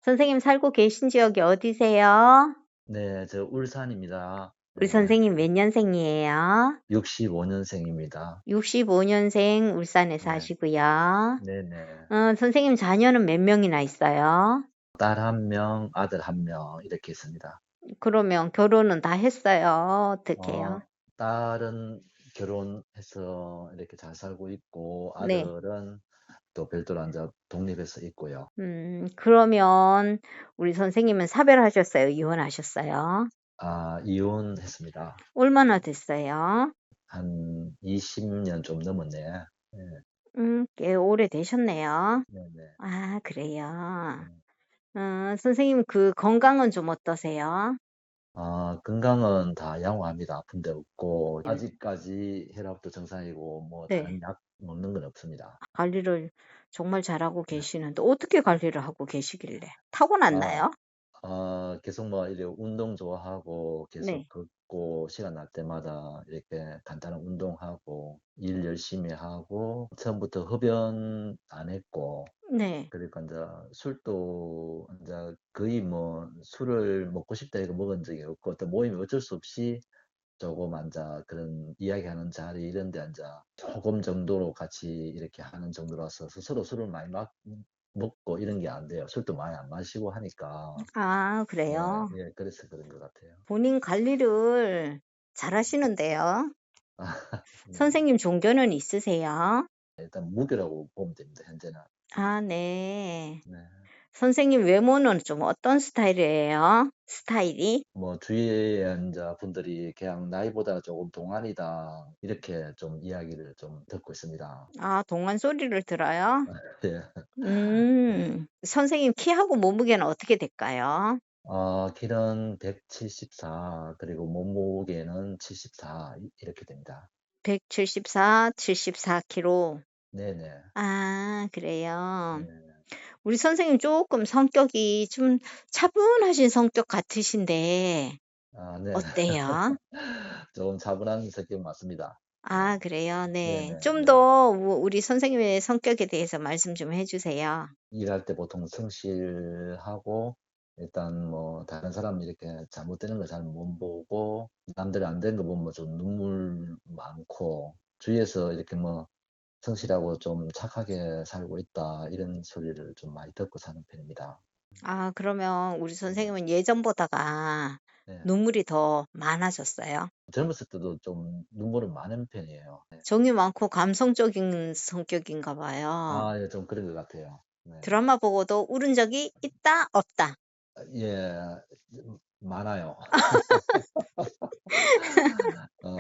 선생님 살고 계신 지역이 어디세요? 네, 저 울산입니다. 우리 네, 선생님 몇 년생이에요? 65년생입니다. 65년생 울산에 네, 사시고요. 네네. 선생님 자녀는 몇 명이나 있어요? 딸 한 명, 아들 한 명, 이렇게 있습니다. 그러면 결혼은 다 했어요? 어떻게요? 어, 딸은 결혼해서 이렇게 잘 살고 있고, 네. 아들은 또 별도로 앉아 독립해서 있고요. 그러면 우리 선생님은 사별하셨어요? 이혼하셨어요? 이혼했습니다. 얼마나 됐어요? 한 20년 좀 넘었네. 네, 꽤 오래 되셨네요. 네네. 아, 그래요. 네. 선생님 그 건강은 좀 어떠세요? 건강은 다 양호합니다. 아픈 데 없고, 음. 아직까지 혈압도 정상이고, 뭐, 네. 다른 약 먹는 건 없습니다. 관리를 정말 잘하고 네. 계시는데 어떻게 관리를 하고 계시길래? 아, 타고났나요? 계속 뭐, 이렇게 운동 좋아하고, 계속 네. 걷고, 시간 날 때마다 이렇게 간단한 운동하고, 일 열심히 하고, 처음부터 흡연 안 했고, 네. 그러니까 이제 술도 이제 거의 뭐, 술을 먹고 싶다 이거 먹은 적이 없고, 또 모임이 어쩔 수 없이 조금 앉아 그런 이야기하는 자리 이런 데 앉아 조금 정도로 같이 이렇게 하는 정도라서 서로 술을 많이 먹고 이런 게 안 돼요. 술도 많이 안 마시고 하니까. 아, 예, 그래요? 예, 그래서 그런 것 같아요. 본인 관리를 잘하시는데요. 네. 선생님 종교는 있으세요? 일단 무교라고 보면 됩니다, 현재는. 아, 네. 네. 선생님 외모는 좀 어떤 스타일이에요? 스타일이? 뭐 주위에 이제 분들이 그냥 나이보다 조금 동안이다 이렇게 좀 이야기를 좀 듣고 있습니다. 아, 동안 소리를 들어요? 예. 선생님 키하고 몸무게는 어떻게 될까요? 키는 174, 그리고 몸무게는 74, 이렇게 됩니다. 174, 74kg. 네네. 아, 그래요. 네. 우리 선생님 조금 성격이 좀 차분하신 성격 같으신데 네. 어때요? 조금 차분한 성격 맞습니다. 네. 아, 그래요? 네. 네네. 좀 네. 더 우리 선생님의 성격에 대해서 말씀 좀 해 주세요. 일할 때 보통 성실하고, 일단 뭐, 다른 사람 이렇게 잘못되는 거 잘 못 보고, 남들 안 된 거 보면 좀 눈물 많고, 주위에서 이렇게 뭐, 성실하고 좀 착하게 살고 있다, 이런 소리를 좀 많이 듣고 사는 편입니다. 아, 그러면 우리 네. 선생님은 예전보다가 네. 눈물이 더 많아졌어요? 젊었을 때도 좀 눈물은 많은 편이에요. 네. 정이 많고 감성적인 성격인가 봐요. 예, 좀 그런 것 같아요. 네. 드라마 보고도 울은 적이 있다, 없다? 예, 많아요. 어,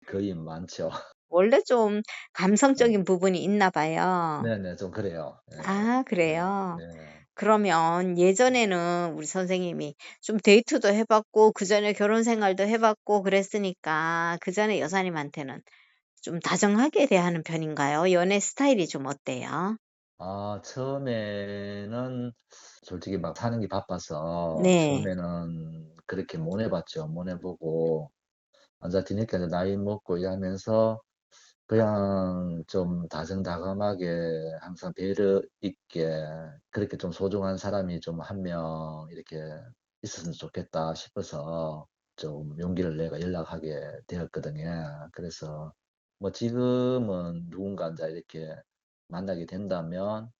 거의 많죠. 원래 좀 네. 감성적인 부분이 있나 봐요. 네네, 좀 그래요. 예, 아, 네, 그래요? 네. 그러면 예전에는 우리 선생님이 좀 데이트도 해 봤고 그전에 결혼 생활도 해 봤고 그랬으니까 그전에 여사님한테는 좀 다정하게 대하는 편인가요? 연애 스타일이 좀 어때요? 처음에는 솔직히 막 사는 게 바빠서 네. 처음에는 그렇게 못 해봤죠. 못 해보고, 완전 뒤늦게 이제 나이 먹고 일하면서 그냥 좀 다정다감하게 항상 배려 있게 그렇게 좀 소중한 사람이 좀 한 명 이렇게 있었으면 좋겠다 싶어서 좀 용기를 내가 연락하게 되었거든요. 그래서 뭐 지금은 누군가 이제 이렇게 만나게 된다면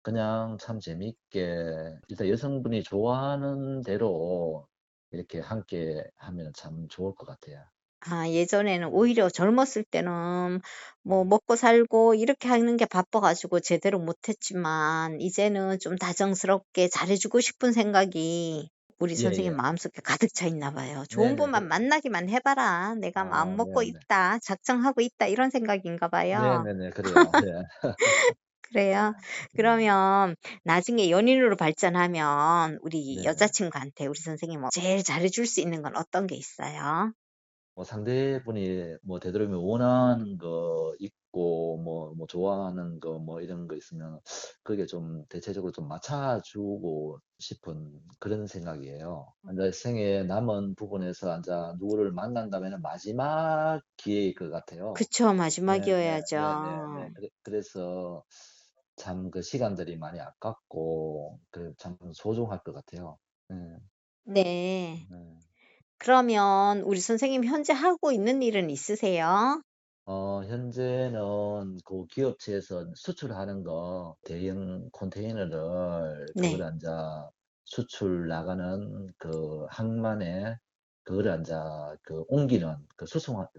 그냥 참 재밌게 일단 여성분이 좋아하는 대로 이렇게 함께 하면 참 좋을 것 같아요. 아, 예전에는 네. 오히려 젊었을 때는 뭐 먹고 살고 이렇게 하는 게 바빠 가지고 제대로 못 했지만 이제는 좀 다정스럽게 잘해 주고 싶은 생각이 우리 선생님 예예. 마음속에 가득 차 있나 봐요. "좋은 네네. 분만 만나기만 해 봐라. 내가 마음 먹고 네네. 있다. 작정하고 있다." 이런 생각인가 봐요. 네네네. 그래요. 예. 그래요? 네. 그러면 나중에 연인으로 발전하면 우리 네네. 여자친구한테 우리 선생님 제일 잘해 줄 수 있는 건 어떤 게 있어요? 뭐 상대분이 뭐 되도록이면 원하는 거 있고 뭐 좋아하는 거 뭐 이런 거 있으면 그게 좀 대체적으로 좀 맞춰 주고 싶은 그런 생각이에요. 인제 생애 남은 부분에서 인제 누구를 만난다면은 마지막 기회일 것 같아요. 그쵸. 네네. 마지막이어야죠. 네네네. 그래서 참 그 시간들이 많이 아깝고 그 참 소중할 것 같아요. 네. 네. 네. 그러면 우리 선생님 현재 하고 있는 일은 있으세요? 현재는 그 기업체에서 수출하는 거 대형 컨테이너를 네. 그거를 인자 수출 나가는 그 항만에 그거를 인자 그 옮기는 그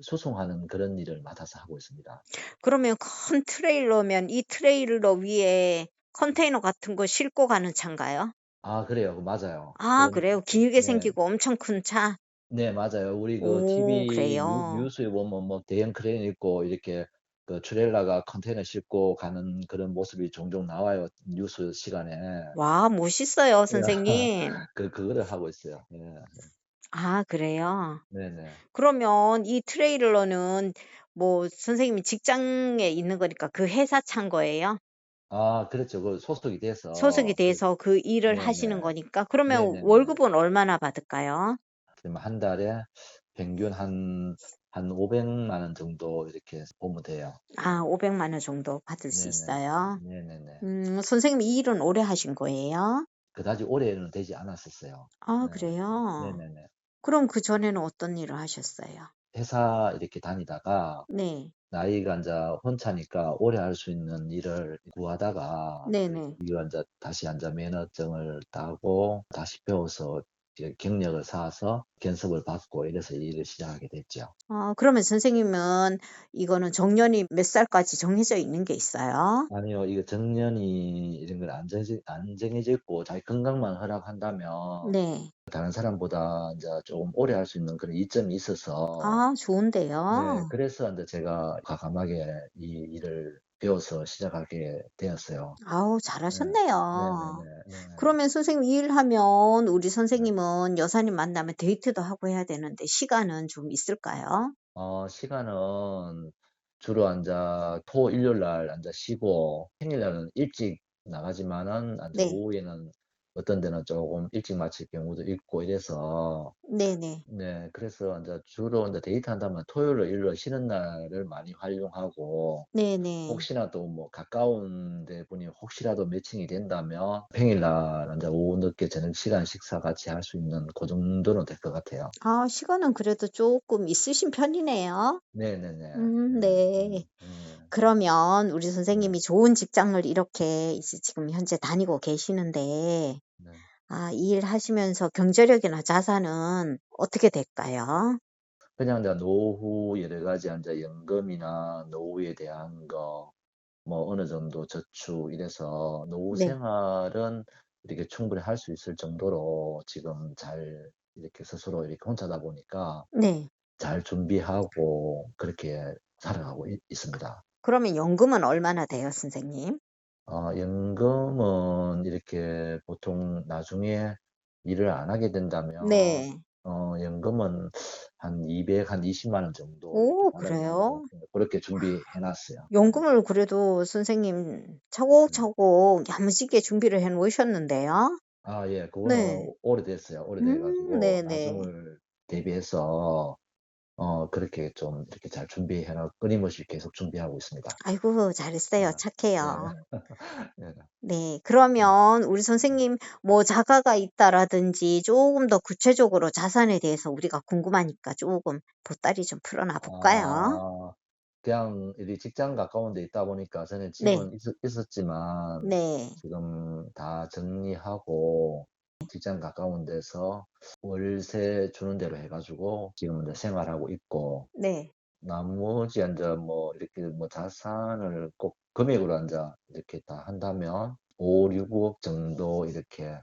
수송하는 그런 일을 맡아서 하고 있습니다. 그러면 큰 트레일러면 이 트레일러 위에 컨테이너 같은 거 싣고 가는 차인가요? 아 그래요. 맞아요. 아 그래요? 길게 네. 생기고 엄청 큰 차? 네 맞아요. 우리 그 오 TV 그래요? 뉴스에 보면 뭐 대형 크레인 있고 이렇게 그 트레일러가 컨테이너 싣고 가는 그런 모습이 종종 나와요, 뉴스 시간에. 와 멋있어요 예. 선생님. 그거를 하고 있어요. 예. 아 그래요? 네네. 그러면 이 트레일러는 뭐 선생님이 직장에 있는 거니까 그 회사 차인 거예요? 아 그렇죠. 그 소속이 소속이 돼서 그 돼서 그 일을 하시는 네네. 거니까 그러면 네네네. 월급은 얼마나 받을까요? 지금 한 달에 평균 한 500만 원 정도 이렇게 보면 돼요. 아 500만 원 정도 받을 수 네네. 있어요. 네네네. 선생님이 이 일은 오래 하신 거예요? 그다지 오래는 되지 않았었어요. 아 네. 그래요? 네네네. 그럼 그전에는 어떤 일을 하셨어요? 회사 이렇게 다니다가 네. 나이가 인자 혼자니까 오래 할 수 있는 일을 구하다가 네네. 이거 인자 다시 인자 면허증을 따고 다시 배워서 이제 경력을 쌓아서 견습을 받고 이래서 이 일을 시작하게 됐죠. 그러면 선생님은 이거는 정년이 몇 살까지 정해져 있는 게 있어요? 아니요. 이거 정년이 이런 건 안 정해져 있고 자기 건강만 허락한다면 네. 다른 사람보다 인제 쪼금 오래 할 수 있는 그런 이점이 있어서 아 네 좋은데요. 그래서 인제 제가 과감하게 이 일을 배워서 시작하게 되었어요. 아우 네. 네네네. 잘하셨네요. 네. 그러면 선생님 일하면 우리 네. 선생님은 여사님 만나면 데이트도 하고 해야 되는데 시간은 좀 있을까요? 시간은 주로 인자 토 일요일 날 인자 쉬고 평일날은 일찍 나가지만은 인제 네. 오후에는 어떤 데는 쪼금 일찍 마칠 경우도 있고 이래서 네네. 네 그래서 인제 주로 인제 데이트한다면 토요일로 일요일 쉬는 날을 많이 활용하고 네네. 혹시나 또 뭐 가까운 데 분이 혹시라도 매칭이 된다면 평일날 인제 오후 늦게 저녁 시간 식사 같이 할 수 있는 고 정도는 될 것 같아요. 아 시간은 그래도 쪼끔 있으신 편이네요. 네네네. 네. 네. 네. 그러면 우리 네. 선생님이 좋은 직장을 이렇게 이제 지금 현재 다니고 계시는데 네. 이 일 하시면서 경제력이나 자산은 어떻게 될까요? 그냥 이제 노후 여러 가지 인제 연금이나 노후에 대한 거 뭐 어느 정도 저축 이래서 노후 네. 생활은 이렇게 충분히 할 수 있을 정도로 지금 잘 이렇게 스스로 이렇게 혼자다 보니까 네. 잘 준비하고 그렇게 살아가고 있습니다. 그러면 연금은 얼마나 돼요, 선생님? 연금은 이렇게 보통 나중에 일을 안 하게 된다면 네. 연금은 한 220만 원 정도 이렇게 오 받아야 된다고 그래요? 그렇게 준비해 놨어요. 네. 연금을 그래도 선생님 네. 차곡차곡 야무지게 준비를 해 놓으셨는데요. 예. 그거는 네. 오래됐어요. 오래돼 가지고 네네. 나중을 대비해서 그렇게 좀 이렇게 잘 준비해 놓 끊임없이 계속 준비하고 있습니다. 아이고 네. 잘했어요. 네. 착해요. 네. 네. 네. 그러면 우리 네. 선생님 뭐 자가가 있다라든지 쪼금 더 구체적으로 자산에 대해서 우리가 궁금하니까 쪼금 보따리 좀 풀어놔 볼까요? 아. 그냥 이 직장 가까운 데 있다 보니까 저는 네. 집은 있었지만 네. 지금 다 정리하고 직장 가까운 데서 월세 주는 대로 해 가지고 지금 이제 생활하고 있고 네. 나머지 인제 뭐 이렇게 뭐 자산을 꼭 금액으로 인제 이렇게 다 한다면 5-6억 정도 이렇게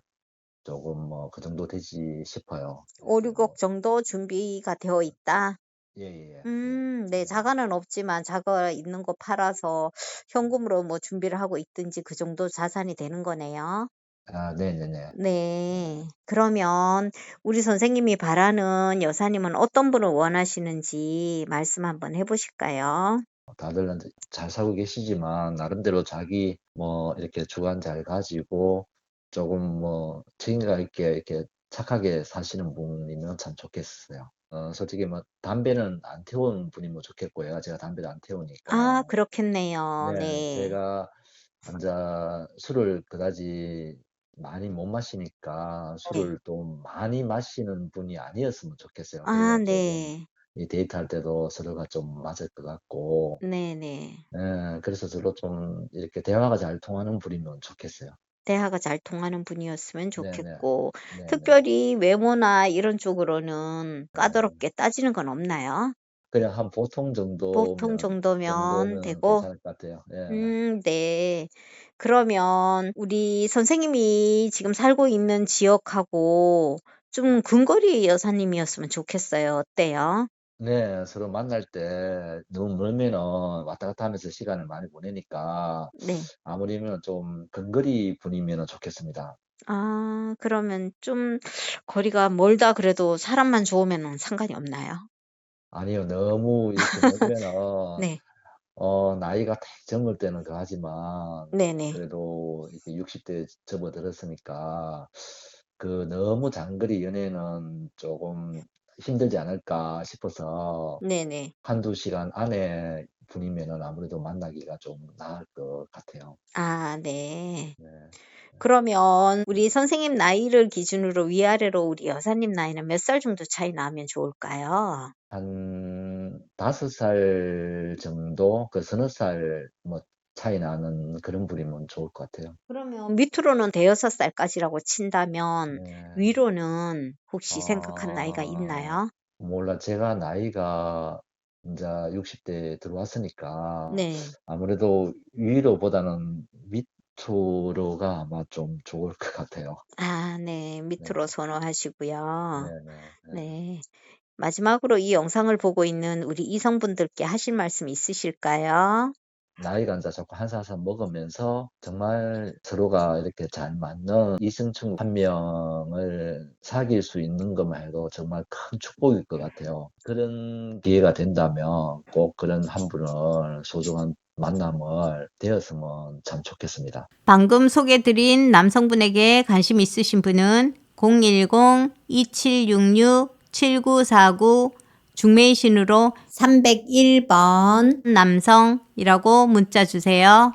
조금 뭐 그 정도 되지 싶어요. 이렇게 5-6억 뭐 정도 준비가 되어 있다. 예예예. 예. 네. 예. 자가는 없지만 자가 있는 거 팔아서 현금으로 뭐 준비를 하고 있든지 그 정도 자산이 되는 거네요. 네네네. 네. 그러면 우리 선생님이 바라는 여사님은 어떤 분을 원하시는지 말씀 한번 해 보실까요? 다들 인제 잘 살고 계시지만 나름대로 자기 뭐 이렇게 주관 잘 가지고 조금 뭐 책임감 있게 이렇게 착하게 사시는 분이면 참 좋겠어요. 솔직히 뭐 담배는 안 태우는 분이면 좋겠고요. 제가 담배를 안 태우니까. 그렇겠네요. 네. 네. 제가 이제 술을 그다지 많이 못 마시니까 네. 술을 또 많이 마시는 분이 아니었으면 좋겠어요. 아 그래야 조금 네. 이 데이트할 때도 서로가 좀 맞을 것 같고, 네네. 그래서 서로 좀 이렇게 대화가 잘 통하는 분이면 좋겠어요. 대화가 잘 통하는 분이었으면 네네. 좋겠고 네네. 특별히 외모나 이런 쪽으로는 네. 까다롭게 따지는 건 없나요? 그냥 한 보통 보통 정도면 정도면 되고 괜찮을 것 같아요. 예. 네. 그러면 우리 선생님이 지금 살고 있는 지역하고 좀 근거리 여사님이었으면 좋겠어요. 어때요? 네. 서로 만날 때 너무 멀면은 왔다 갔다 하면서 시간을 많이 보내니까 네. 아무리면 좀 근거리 분이면은 좋겠습니다. 아 그러면 좀 거리가 멀다 그래도 사람만 좋으면은 상관이 없나요? 아니요. 너무 이렇게 멀면은 네. 나이가 딱 젊을 때는 그하지만 네네. 그래도 이렇게 60대 접어들었으니까 그 너무 장거리 연애는 조금 힘들지 않을까 싶어서 네네. 한두 시간 안에 분이면은 아무래도 만나기가 좀 나을 것 같아요. 아 네. 네. 네. 그러면 네. 우리 선생님 나이를 기준으로 위아래로 우리 여사님 나이는 몇 살 정도 차이 나면 좋을까요? 한 5살 정도 그 서너 살 뭐 차이 나는 그런 분이면 좋을 것 같아요. 그러면 밑으로는 대여섯 살까지라고 친다면 네. 위로는 혹시 생각한 나이가 아 있나요? 몰라 제가 나이가 인제 60대 들어왔으니까 네. 아무래도 위로보다는 밑으로가 아마 좀 좋을 것 같아요. 아 네. 네. 밑으로 선호하시고요. 네네. 네. 네. 마지막으로 이 영상을 보고 있는 우리 이성분들께 하실 말씀 있으실까요? 나이가 인제 자꾸 한 살 한 살 먹으면서 정말 서로가 이렇게 잘 맞는 이성친구 한 명을 사귈 수 있는 것만 해도 정말 큰 축복일 것 같아요. 그런 기회가 된다면 꼭 그런 한 분을 소중한 만남을 되었으면 참 좋겠습니다. 방금 소개 드린 남성분에게 관심 있으신 분은 010-2766-7949 중매이신으로 301번 남성이라고 문자 주세요.